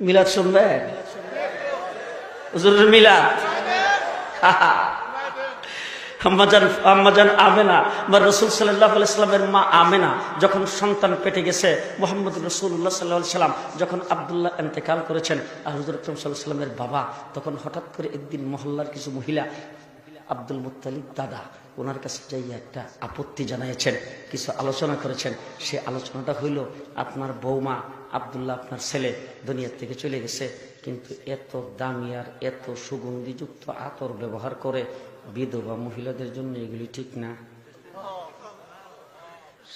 মিলাদ শুনবেন? হুজুরের মিলাদ। আম্মাজান আমেনা বা রাসূল সাল্লাল্লাহু আলাইহি সাল্লামের মা আমেনা যখন সন্তান পেটে গেছে, মুহাম্মদ রাসূলুল্লাহ সাল্লাল্লাহু আলাইহি সাল্লাম যখন আব্দুল্লাহ ইন্তেকাল করেছেন, আর হুজুর আকরাম সাল্লাল্লাহু আলাইহি সাল্লামের বাবা তখন হঠাৎ করে একদিন মহল্লার কিছু মহিলা আব্দুল মুত্তালিব দাদা ওনার কাছে যাইয়া একটা আপত্তি জানিয়েছেন, কিছু আলোচনা করেছেন। সে আলোচনাটা হইল, আপনার বৌমা আব্দুল্লাহ আপনার ছেলে দুনিয়ার থেকে চলে গেছে, কিন্তু এত দামি আর এত সুগন্ধিযুক্ত আতর ব্যবহার করে বিধবা মহিলাদের জন্য এগুলি ঠিক না।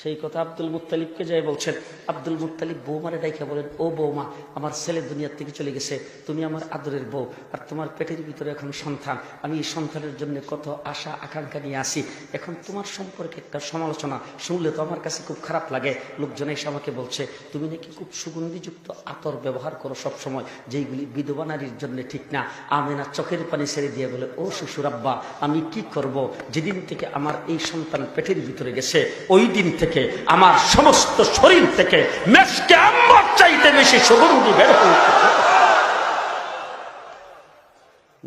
সেই কথা আব্দুল মুত্তালিবকে যাই বলছেন। আব্দুল মুত্তালিব বৌমারে ডাইকা বলেন, ও বৌমা, আমার ছেলে দুনিয়ার থেকে চলে গেছে, তুমি আমার আদরের বউ, আর তোমার পেটের ভিতরে এখন সন্তান, আমি এই সন্তানের জন্য কত আশা আকাঙ্ক্ষা নিয়ে আসি, এখন তোমার সম্পর্কে একটা সমালোচনা শুনলে তো আমার কাছে খুব খারাপ লাগে। লোকজন এসে আমাকে বলছে তুমি নাকি খুব সুগন্ধিযুক্ত আতর ব্যবহার করো সব সময়, যেইগুলি বিধবা নারীর জন্য ঠিক না। আমেনা চোখের পানি ছেড়ে দিয়ে বলে, ও শ্বশুর আব্বা, আমি কি করব, যেদিন থেকে আমার এই সন্তান পেটের ভিতরে গেছে ওই দিন থেকে আমার সমস্ত শরীর থেকে মেশকে আম্মার চাইতে বেশি সুগন্ধি বের হয়েছে।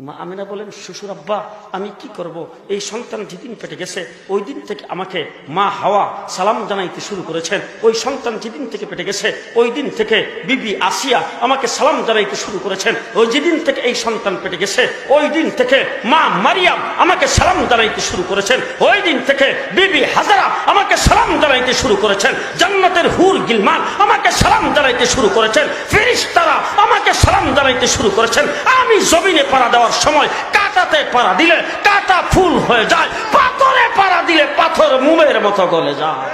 মা আমেনা বলেন, শ্বশুর আব্বা আমি কি করব, এই সন্তান যেদিন পেটে গেছে ওই দিন থেকে আমাকে মা হাওয়া সালাম জানাইতে শুরু করেছেন, ওই সন্তান যেদিন থেকে পেটে গেছে ওই দিন থেকে বিবি আসিয়া আমাকে সালাম জানাইতে শুরু করেছেন, ওই যেদিন থেকে এই সন্তান পেটে গেছে ওই দিন থেকে মা মারিয়াম আমাকে সালাম জানাইতে শুরু করেছেন, ওই দিন থেকে বিবি হাজারা আমাকে সালাম জানাইতে শুরু করেছেন, জান্নাতের হুর গিলমান আমাকে সালাম জানাইতে শুরু করেছেন, ফেরেশতারা আমাকে সালাম জানাইতে শুরু করেছেন। আমি জমিনে পাড়া দেওয়ার সময় কাঁটাতে পাড়া দিলে কাঁটা ফুল হয়ে যায়, পাথরে পাড়া দিলে পাথর মোমের মতো গলে যায়।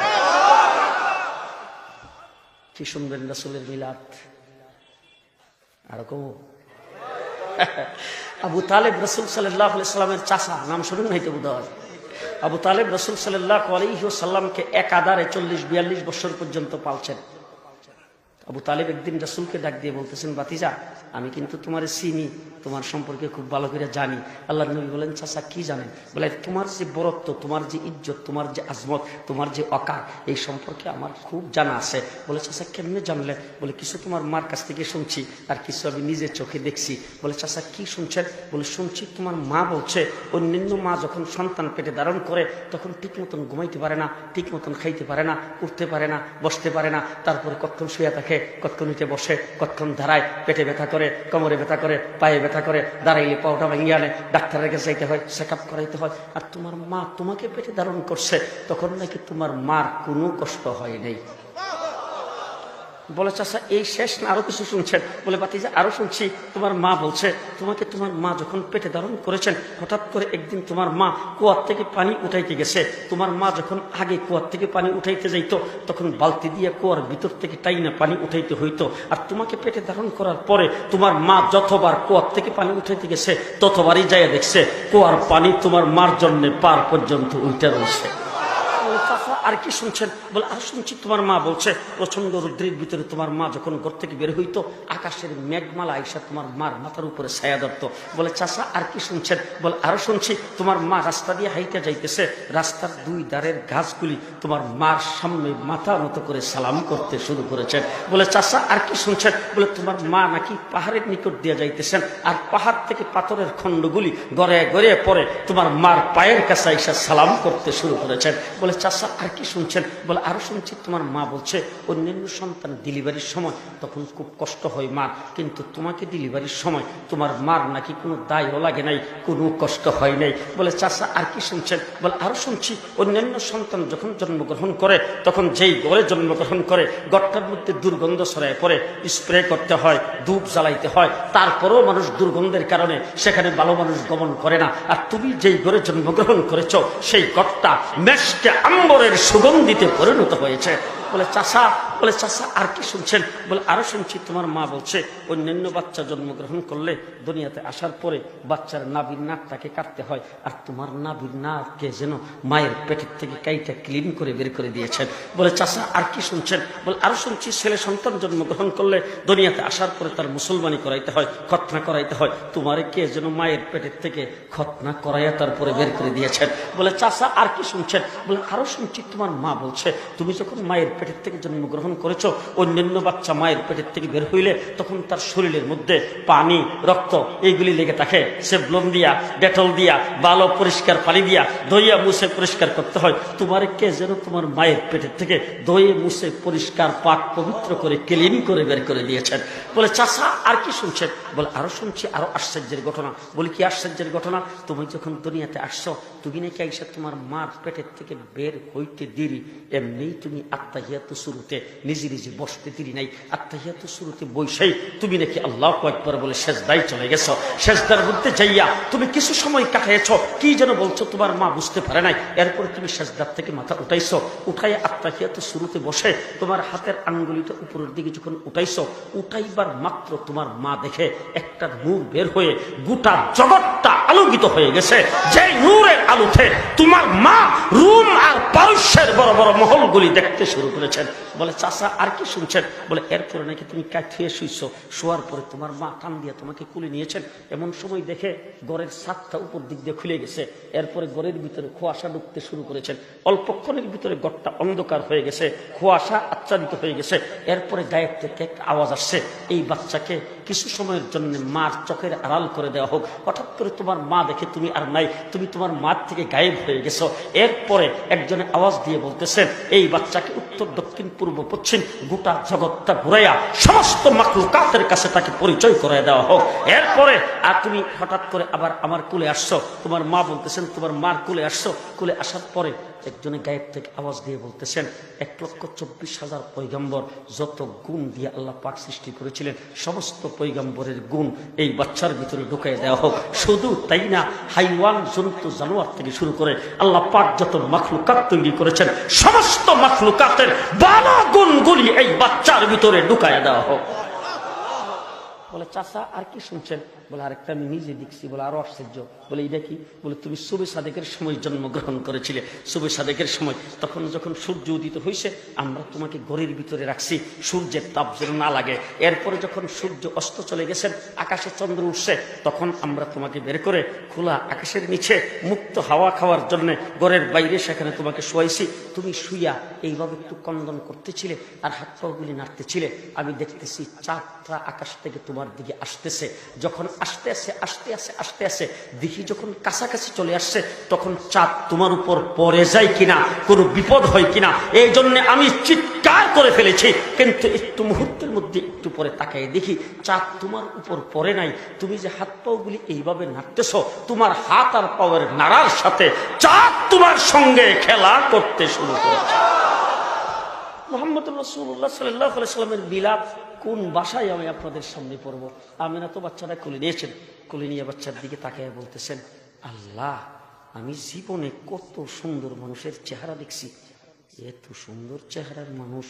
কি শুনবেন রাসূলের মিলাদ? আর কম আবু তালেব রাসূল সাল্লাল্লাহু আলাইহি সাল্লামের চাচা, নাম শুনুন নাই তো বোধহয়। আবু তালেব রাসূল সাল্লাল্লাহু আলাইহি ওয়াসাল্লামকে এক আদারে 40-42 বছর পর্যন্ত পালছেন। আবু তালেব একদিন রাসূলকে ডাক দিয়ে বলতেছেন, বাতিজা আমি কিন্তু তোমার চিনি, তোমার সম্পর্কে খুব ভালো করে জানি। আল্লাহর নবী বলেন, চাচা কি জানেন? বলে, তোমার যে বরত্ব, তোমার যে ইজ্জত, তোমার যে আজমত, তোমার যে অকার, এই সম্পর্কে আমার খুব জানা আছে। বলে, চাচা কেমনে জানলে? বলে, কিছু তোমার মার কাছ থেকে শুনছি আর কিছু আমি নিজের চোখে দেখছি। বলে, চাচা কি শুনছেন? বলে, শুনছি তোমার মা বলছে অন্যান্য মা যখন সন্তান পেটে ধারণ করে তখন ঠিক মতন ঘুমাইতে পারে না, ঠিক মতন খাইতে পারে না, উঠতে পারে না, বসতে পারে না, তারপরে কতক্ষণ শুয়ে থাকে, কতক্ষণ উঠে বসে, কতক্ষণ দাঁড়ায়, পেটে ব্যথা করে, কোমরে ব্যথা করে, পায়ে ব্যথা করে, দাঁড়াইলে পাওটা ভেঙে আনে, ডাক্তারের কাছে যাইতে হয়, চেক আপ করাইতে হয়। আর তোমার মা তোমাকে পেটে ধারণ করছে তখন নাকি তোমার মার কোনো কষ্ট হয় নাই। বলে, চাচা এই শেষ না আরো কিছু শুনছেন? বলে, বাতিজা আরো শুনছি। তোমার মা বলছে তোমাকে তোমার মা যখন পেটে ধারণ করেছেন হঠাৎ করে একদিন তোমার মা কুয়ার থেকে পানি উঠাইতে গেছে। তোমার মা যখন আগে কুয়ার থেকে পানি উঠাইতে যাইতো তখন বালতি দিয়ে কুয়ার ভিতর থেকে টাইনা পানি উঠাইতে হইতো, আর তোমাকে পেটে ধারণ করার পরে তোমার মা যতবার কুয়ার থেকে পানি উঠাইতে গেছে ততবারই যাইয়া দেখছে কুয়ার পানি তোমার মার জন্য পার পর্যন্ত উঠে রয়েছে। আর কি শুনছেন? বলে, আর শুনছি তোমার মা বলছে প্রচন্ড রৌদ্রের ভিতরে তোমার মা যখন ঘর থেকে বের হইতো আকাশের মেঘমালা আইসা তোমার মার মাথার উপরে ছায়া ধরতো। বলে, চাচা আর কি শুনছেন? বলে, আরো শুনছি তোমার মা রাস্তা দিয়ে হাইটে যাইতেছে, রাস্তার দুই ধারের গাছগুলি তোমার মার সামনে মাথা মতো করে সালাম করতে শুরু করেছেন। বলে, চাচা আর কি শুনছেন? বলে, তোমার মা নাকি পাহাড়ের নিকট দিয়ে যাইতেছেন আর পাহাড় থেকে পাথরের খণ্ডগুলি গড়ে গড়ে পরে তোমার মার পায়ের কাছে আইসা সালাম করতে শুরু করেছেন। বলে, চাচা আর কি শুনছেন? বলে, আরো শুনছি তোমার মা বলছে অন্যান্য সন্তান ডেলিভারির সময় তখন খুব কষ্ট হয় মার, কিন্তু তোমাকে ডেলিভারির সময় তোমার মার নাকি কোনো দায়ও লাগে নাই, কোনো কষ্ট হয় নাই। বলে, চাচা আর কি শুনছেন? বলে, আরো শুনছি অন্যান্য সন্তান যখন জন্মগ্রহণ করে তখন যেই ঘরে জন্মগ্রহণ করে ঘরটার মধ্যে দুর্গন্ধ ছড়ায় পরে স্প্রে করতে হয়, ধূপ জ্বালাইতে হয়, তারপরেও মানুষ দুর্গন্ধের কারণে সেখানে ভালো মানুষ গমন করে না। আর তুমি যেই ঘরে জন্মগ্রহণ করেছ সেই ঘরটা মেশকে আম্বরের সুগন্ধিতে পরিণত হয়েছে। বলে, চাচা আর কি শুনছেন? বলে, আরো শুনছি তোমার মা বলছে অন্যান্য বাচ্চা জন্মগ্রহণ করলে দুনিয়াতে আসার পরে বাচ্চার নাভির নাকটাকে কাটতে হয়, আর তোমার নাভির নাককে যেন মায়ের পেটের থেকে কাইটা ক্লিন করে বের করে দিয়েছেন। বলে, চাচা আর কি শুনছেন? বলে, আরো শুনছি ছেলে সন্তান জন্মগ্রহণ করলে দুনিয়াতে আসার পরে তার মুসলমানি করাইতে হয়, খতনা করাইতে হয়, তোমারে কে যেন মায়ের পেটের থেকে খতনা করাইয়া তারপরে বের করে দিয়েছেন। বলে, চাচা আর কি শুনছেন? বলে, আরো শুনছি তোমার মা বলছে তুমি যখন মায়ের পেটের থেকে জন্মগ্রহণ গ্রহণ করেছো, অন্যান্য বাচ্চা মায়ের পেটের থেকে বের হইলে তখন তার শরীরের মধ্যে পানি, রক্ত এইগুলি লেগে থাকে। সেভলন দিয়া, ডেটল দিয়া, ভালো পরিষ্কার পানি দিয়া ধইয়া মুছে পরিষ্কার করতে হয়। তোমার কে যেন তোমার মায়ের পেটের থেকে ধয়ে মুছে পরিষ্কার পাক পবিত্র করে ক্লিন করে বের করে দিয়েছেন। বলে চাচা আর কি শুনছেন? বলে আরো শুনছি, আরো আশ্চর্যের ঘটনা। বলি কি আশ্চর্যের ঘটনা? তুমি যখন দুনিয়াতে আসছো, তুমি নাকি আইসা তোমার মার পেটের থেকে বের হইতে দেরি, এমনি তুমি আত্তাহিয়াতু শুরুতে নিজে নিজে বসতে দেরি নাই, আত্তাহিয়াতু শুরুতে বৈশাই তুমি নাকি আল্লাহু আকবার বলে সেজদায় চলে গেছো। সেজদার মধ্যে যাইয়া তুমি কিছু সময় কাটাইছো, কি যেন বলছো তোমার মা বুঝতে পারে নাই। এরপরে তুমি সেজদার থেকে মাথা উঠাইছো, উঠাই আত্তাহিয়াতু শুরুতে বসে তোমার হাতের আঙ্গুলিটা উপরের দিকে যখন উঠাইছো, উঠাইবার মাত্র তোমার মা দেখে একটা নূর বের হয়ে গোটা জগৎটা আলোকিত হয়ে গেছে। যে নূরের আলোতে তোমার মা রুম আর পারস্যের বড় বড় মহলগুলি দেখতে শুরু করেছেন। বলে চাচা আর কি শুনছেন? বলে এরপরে নাকি তুমি কাঠিয়ে শুইছো, শোয়ার পরে তোমার মা টান দিয়ে তোমাকে কুলে নিয়েছেন। এমন সময় দেখে ঘরের ছাদটা উপর দিক দিয়ে খুলে গেছে। এরপরে ঘরের ভিতরে কুয়াশা ঢুকতে শুরু করেছেন। অল্পক্ষণের ভিতরে ঘরটা অন্ধকার হয়ে গেছে, কুয়াশা আচ্ছাদিত হয়ে গেছে। এরপরে গায়ের থেকে একটা আওয়াজ আসছে, এই বাচ্চাকে কিছু সময়ের জন্য মার চোখের আড়াল করে দেওয়া হোক। হঠাৎ করে তোমার মা দেখে তুমি আর নাই, তুমি তোমার মার থেকে গায়েব হয়ে গেছো। এরপরে একজনে আওয়াজ দিয়ে বলতেছেন, এই বাচ্চাকে উত্তর দক্ষিণ পূর্ব পশ্চিম গোটা জগৎটা ঘুরাইয়া সমস্ত মাখলুকাতের কাছে তাকে পরিচয় করে দেওয়া হোক। এরপরে আর তুমি হঠাৎ করে আবার আমার কুলে আসছো। তোমার মা বলতেছেন তোমার মার কুলে আসছো। কুলে আসার পরে একজনে গায়েব থেকে আওয়াজ দিয়ে বলতেছেন, 1,24,000 পয়গম্বর যত গুণ দিয়ে আল্লাহ পাক সৃষ্টি করেছিলেন, সমস্ত পয়গম্বরের গুণ এই বাচ্চার ভিতরে ঢুকাই দেওয়া হোক। শুধু তাই না, হাইওয়ান, জন্তু, জানোয়ার থেকে শুরু করে আল্লাহ পাক যত মাখলুকাত তৈরি করেছেন, সমস্ত মাখলুকাতের ভালো গুণগুলি এই বাচ্চার ভিতরে ঢুকাই দেওয়া হোক। বলে চাচা আর কি শুনছেন? বলে আরেকটা আমি নিজে দেখছি। বলে আরো আশ্চর্য। বলে এটা কি? বলে তুমি সুবে সাদেকের সময় জন্মগ্রহণ করেছিলে। সুবে সাদেকের সময় তখন যখন সূর্য উদিত হয়েছে, আমরা তোমাকে ঘরের ভিতরে রাখছি সূর্যের তাপ যেন না লাগে। এরপরে যখন সূর্য অস্ত চলে গেছেন, আকাশে চন্দ্র উঠছে, তখন আমরা তোমাকে বের করে খোলা আকাশের নিচে মুক্ত হাওয়া খাওয়ার জন্য ঘরের বাইরে সেখানে তোমাকে শোয়াইছি। তুমি শুইয়া এইভাবে একটু কন্দন করতেছিলে আর হাত পাগুলি নাড়তেছিলে। আমি দেখতেছি চাঁদটা আকাশ থেকে তোমার দিকে আসতেছে। যখন আস্তে আস্তে আস্তে আস্তে আস্তে আস্তে দেখি যখন কাছাকাছি চলে আসছে, তখন চাঁদ তোমার উপর পড়ে যায় কিনা, কোনো বিপদ হয় কিনা, এই জন্য আমি চিৎকার করে ফেলেছি। কিন্তু একটু মুহূর্তের মধ্যে একটু পরে তাকাই দেখি চাঁদ তোমার উপর পড়ে নাই। তুমি যে হাত পাগুলি এইভাবে নাড়তেছ, তোমার হাত আর পায়ের নাড়ার সাথে চাঁদ তোমার সঙ্গে খেলা করতে শুরু করেছে। মুহাম্মদ রাসূলুল্লাহ সাল্লাল্লাহু আলাইহি সাল্লামের বিলাপ কোন ভাষায় আমি আপনাদের সামনে পড়বো। আমিনা তো বাচ্চাটা কোলে নিয়েছেন, কোলে নিয়ে বাচ্চার দিকে তাকিয়ে বলতেছেন, আল্লাহ, আমি জীবনে কত সুন্দর মানুষের চেহারা দেখছি, এত সুন্দর চেহারার মানুষ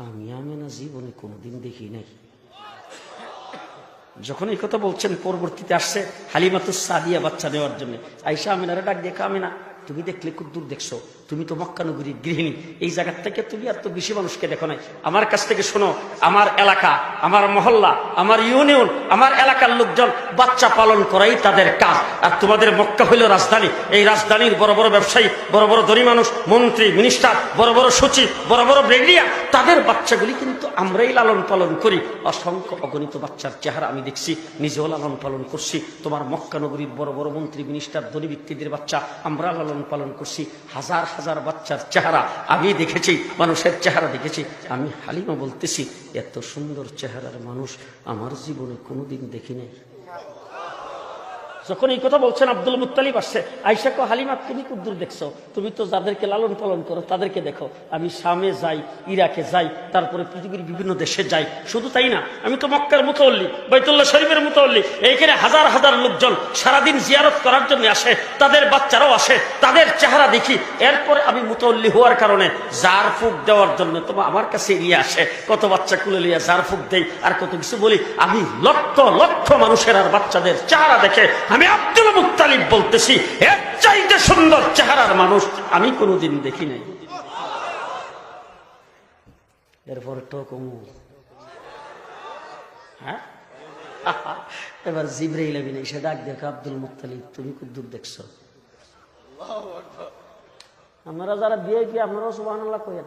আমি আমিনা জীবনে কোনোদিন দেখি নাই। যখন এই কথা বলছেন, পরবর্তীতে আসছে হালিমাতুস সাদিয়া বাচ্চা নেওয়ার জন্য। আয়েশা আমিনারে ডাক দিয়ে, আমিনা তুমি দেখলে খুব দূর দেখছো, তুমি তো মক্কা নগরীর গৃহিণী, এই জায়গার থেকে তুমি আর তো বেশি মানুষকে দেখো নাই। আমার কাছ থেকে শোনো, আমার এলাকা, আমার মহল্লা, আমার ইউনিয়ন, আমার এলাকার লোকজন বাচ্চা পালন করাই তাদের কাজ। আর তোমাদের মক্কা হইল রাজধানী, এই রাজধানীর বড় বড় ব্যবসায়ী, বড় বড় ধনী মানুষ, মন্ত্রী, মিনিস্টার, বড় বড় সচিব, বড় বড় ব্রেগলিয়া, তাদের বাচ্চাগুলি কিন্তু আমরাই লালন পালন করি। অসংখ্য অগণিত বাচ্চার চেহারা আমি দেখছি, নিজেও লালন পালন করছি। তোমার মক্কা নগরীর বড় বড় মন্ত্রী, মিনিস্টার, ধনী ব্যক্তিদের বাচ্চা আমরা লালন পালন করছি। হাজার হাজার বাচ্চার চেহারা আমি দেখেছি, মানুষের চেহারা দেখেছি। আমি হালিমা বলতেছি, এত সুন্দর চেহারার মানুষ আমার জীবনে কোনোদিন দেখি নাই। যখন এই কথা বলছেন, আব্দুল মুত্তালিব আসছে। আয়েশা কো, হালিমা তুমি খুব দূর দেখছো, তুমি তো যাদেরকে লালন পালন করো তাদেরকে দেখো। আমি শামে যাই, ইরাকে যাই, তারপরে পৃথিবীর বিভিন্ন দেশে যাই। শুধু তাই না, আমি তো মক্কার মুতাওয়াল্লি, বাইতুল্লাহ শরীফের মুতাওয়াল্লি। এইখানে হাজার হাজার লোকজন সারাদিন জিয়ারত করার জন্য আসে, তাদের বাচ্চারাও আসে, তাদের চেহারা দেখি। এরপরে আমি মুতাওয়াল্লি হওয়ার কারণে জার ফুক দেওয়ার জন্য তোমার আমার কাছে নিয়ে আসে, কত বাচ্চা কুলে নিয়ে জার ফুক দেই আর কত কিছু বলি। আমি লক্ষ লক্ষ মানুষের আর বাচ্চাদের চেহারা দেখে আমি আব্দুল মুত্তালিব বলতেছি, এর চাইতে সুন্দর চেহারার মানুষ আমি কোনোদিন দেখি নাই। এরপর তো কমু, হ্যাঁ, এবার জিবরাইল আমিন এসে ডাক দেখো, আব্দুল মুত্তালিব তুমি খুব দূর দেখছো। আপনারা যারা ভিআইপি আপনারাও সুবহানাল্লাহ কইেন।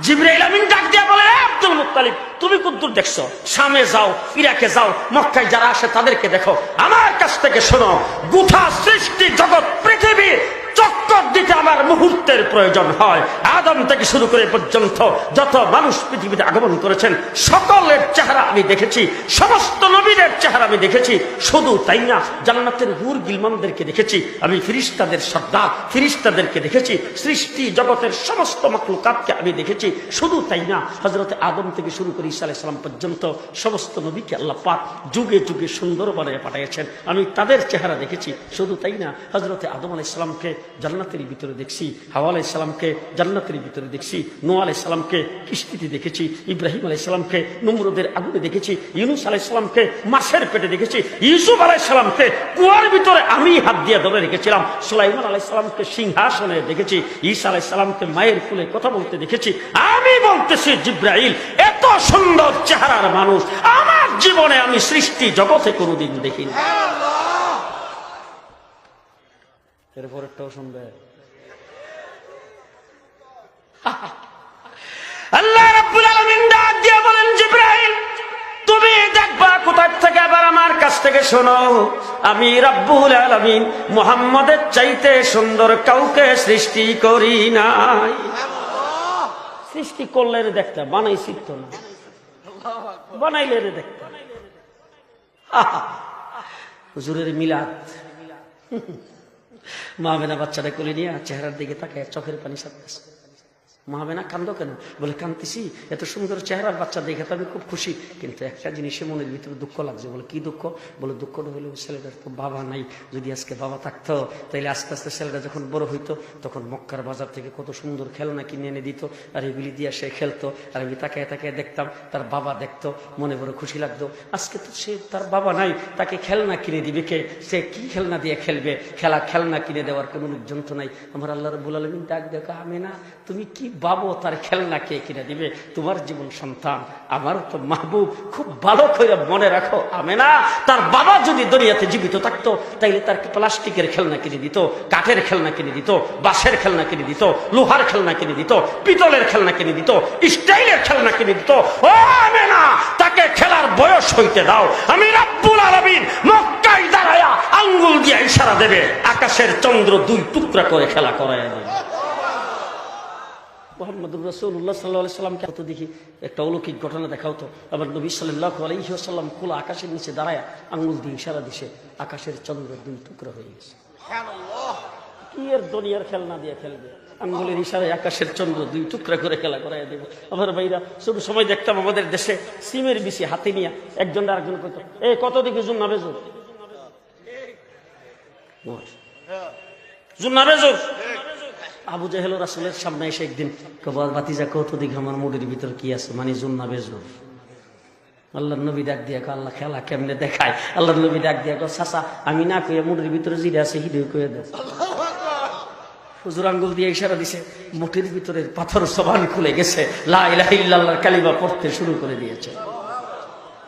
জিবরাইল আমিন ডাক দিয়া বলে, আব্দুল মুত্তালিব তুমি কতদূর দেখছো? শামে যাও, ইরাকে যাও, মক্কায় যারা আসে তাদেরকে দেখো। আমার কাছ থেকে শোনো, গোটা সৃষ্টি জগৎ পৃথিবীর চক্কর দিতে আমার মুহূর্তের প্রয়োজন হয়। আদম থেকে শুরু করে পর্যন্ত যত মানুষ পৃথিবীতে আগমন করেছেন সকলের চেহারা আমি দেখেছি, সমস্ত নবীদের চেহারা আমি দেখেছি। শুধু তাই না, জান্নাতের হুর গিলমানদেরকে দেখেছি আমি, ফিরিস্তাদের সর্দার ফিরিস্তাদেরকে দেখেছি, সৃষ্টি জগতের সমস্ত মাখলুকাতকে আমি দেখেছি। শুধু তাই না, হযরত আদম থেকে শুরু করে ঈসা আলাইহিস সালাম পর্যন্ত সমস্ত নবীকে আল্লাহ পাক যুগে যুগে সুন্দর বানিয়ে পাঠিয়েছেন, আমি তাদের চেহারা দেখেছি। শুধু তাই না, হযরত আদম আলাইহিস সালামকে জান্নাতের ভিতরে দেখছি, হাওয়া আলাইহিস সালামকে জান্নাতের ভিতরে দেখছি, নূহ আলাইহিস সালামকে কিস্তিতে দেখেছি, ইব্রাহিম আলাইহিস সালামকে নমরুদের আগুনে দেখেছি, ইউনূস আলাইহিস সালামকে মাছের পেটে দেখেছি, ইউসুফ আলাইহিস সালামকে কুয়ার ভিতরে আমি হাত দিয়ে ধরে রেখেছিলাম, সুলাইমান আলাইহিস সালামকে সিংহাসনে দেখেছি, ঈসা আলাইহিস সালামকে মায়ের কোলে কথা বলতে দেখেছি। আমি বলতেছি জিবরাইল এত সুন্দর চেহারার মানুষ আমার জীবনে আমি সৃষ্টি জগতে কোনোদিন দেখিনি। এরপরেরটাও শুনবে। আল্লাহ রাব্বুল আলামিন ডাক দিয়ে বলেন, জিবরাইল তুমি দেখবা কোথা থেকে, আবার আমার কাছ থেকে শোনো, আমি রাব্বুল আলামিন মুহাম্মদের চাইতে সুন্দর কাউকে সৃষ্টি করি নাই। সৃষ্টি করলে দেখতে, বানাইছি তো না, বানাইলে দেখতে। হুজুরের মিলাদ, মা বেনা বাচ্চাটা কোলে নিয়ে চেহারার দিকে তাকায় চোখের পানি ছাড়তেছে। মা বেনা কান্দো কেন? বলে কান্দতেছি এত সুন্দর চেহারার বাচ্চা দেখে তো আমি খুব খুশি, কিন্তু একটা জিনিসে মনের ভিতরে দুঃখ লাগছে। বলে কি দুঃখ? বলে দুঃখটা হলো ছেলেটার তো বাবা নাই, যদি আজকে বাবা থাকতো তাইলে আস্তে আস্তে ছেলেটা যখন বড় হইতো তখন মক্কার বাজার থেকে কত সুন্দর খেলনা কিনে এনে দিত, আর এগুলি দিয়ে সে খেলতো, আর আমি তাকায় তাকায় দেখতাম, তার বাবা দেখতো, মনে বড় খুশি লাগতো। আজকে তো সে তার বাবা নাই, তাকে খেলনা কিনে দিবে কে? সে কি খেলনা দিয়ে খেলবে? খেলনা কিনে দেওয়ার কোনো লোকজন তো নাই। আমার আল্লাহ রাব্বুল আলামিন ডাক দেখো, আমেনা তুমি কি বাবু, তার খেলনা কে কিনে দিবে? তোমার জীবন সন্তান আমার তো মাহবুব, খুব ভালো করে মনে রাখো আমেনা, তার বাবা যদি দুনিয়াতে জীবিত থাকতো তাইলে তার প্লাস্টিকের খেলনা কিনে দিত, কাঠের খেলনা কিনে দিত, বাঁশের খেলনা কিনে দিত, লোহার খেলনা কিনে দিত, পিতলের খেলনা কিনে দিত, স্টাইলের খেলনা কিনে দিত। ও আমেনা, তাকে খেলার বয়স হইতে দাও। আমি রাব্বুল আলামিন মক্কায় দাঁড়ায়া আঙ্গুল দিয়ে ইশারা দেবে, আকাশের চন্দ্র দুই টুকরা করে খেলা করাইয়া দেবে। মুহাম্মদুর রাসূলুল্লাহ সাল্লাল্লাহু আলাইহি সাল্লামকে তো দেখি একটা অলৌকিক ঘটনা দেখাও তো। আবার নবী সাল্লাল্লাহু আলাইহি ওয়াসাল্লাম খোলা আকাশের নিচে দাঁড়ায় আঙ্গুল দিয়ে ইশারা দিছে, আকাশের চন্দ্র দুই টুকরা হয়ে গেছে। সুবহানাল্লাহ! কি এর দুনিয়ার খেলনা দিয়ে খেলবে? আঙ্গুলের ইশারায় আকাশের চন্দ্র দুই টুকরা করে খেলা করাইয়া দেবে। আমার ভাইরা, শুধু সময় দেখতাম আমাদের দেশে সিমের বিচি হাতে নিয়ে একজন আরেকজন কইতো, এ কত দিকে জুন্না বেজুর, জুন্না বেজুর। আবু জেহেল রাসূলের সামনে এসে একদিন কবার বাতিজা কত দিকে আমার মুড়ির ভিতর কি আছে, মানে জুন্না বেজুর। আল্লাহর নবী ডাক দিয়া কো, আল্লাহ খেলা কেমনে দেখায়? আল্লাহর নবী ডাক দিয়া কো, চাচা আমি না কইয়া মুড়ির ভিতরে জিরা আছে হিডে কইয়া দাও। হুজুর আঙ্গুল দিয়ে ইশারা দিছে, মুঠির ভিতরের পাথর জবান খুলে গেছে, লা ইলাহা ইল্লাল্লাহর কালিমা পড়তে শুরু করে দিয়েছে।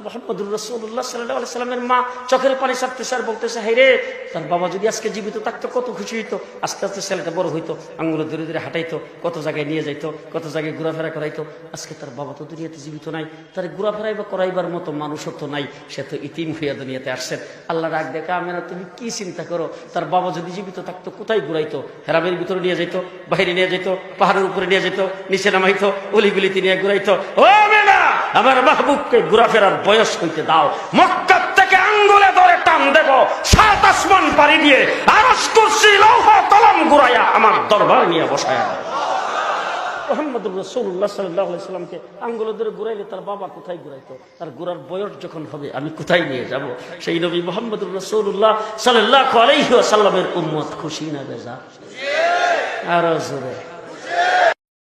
মুহাম্মদুর রাসূলুল্লাহ সাল্লাল্লাহু আলাইহি সাল্লামের মা চোখের পানি ছাড়তেছে আর বলতেছে, হায় রে, তার বাবা যদি আজকে জীবিত থাকতো কত খুশি হইতো। আস্তে আস্তে ছেলেটা বড় হইতো, আঙ্গুলে ধরে ধরে হাঁটাইতো, কত জায়গায় নিয়ে যাইতো, কত জায়গায় ঘোরাফেরা করাইতো। আজকে তার বাবা তো দুনিয়াতে জীবিত নাই, তার ঘোরাফেরাই বা করাইবার মতো মানুষও তো নাই, সে তো ইতিম হইয়া দুনিয়াতে আসছেন। আল্লাহ ডাক দেখা, আমেনা তুমি কি চিন্তা করো, তার বাবা যদি জীবিত থাকতো কোথায় ঘুরাইতো? হেরামের ভিতরে নিয়ে যাইতো, বাইরে নিয়ে যাইতো, পাহাড়ের উপরে নিয়ে যেত, নিচে নামাইতো, অলিগুলিতে নিয়ে ঘুরাইতো। ও আমেনা, আমার মাহবুবকে ঘোরাফেরার বয়স হইতে দাও। মক্কা থেকে আঙ্গুলে ধরে টান দেব, সাত আসমান পাড়ি দিয়ে আরশ কুরসি লৌহ কলম ঘুরাইয়া আমার দরবার নিয়ে বসায়া। মুহাম্মদুর রাসূলুল্লাহ সাল্লাল্লাহু আলাইহি সাল্লামকে আঙ্গুলে ধরে ঘুরাইলে তার বাবা কোথায় ঘুরাইতো? আর ঘোরার বয়স যখন হবে আমি কোথায় নিয়ে যাব? সেই নবী মুহাম্মদুর রাসূলুল্লাহ সাল্লাল্লাহু আলাইহি ওয়াসাল্লামের উম্মত খুশি না বেজার? আরো জোরে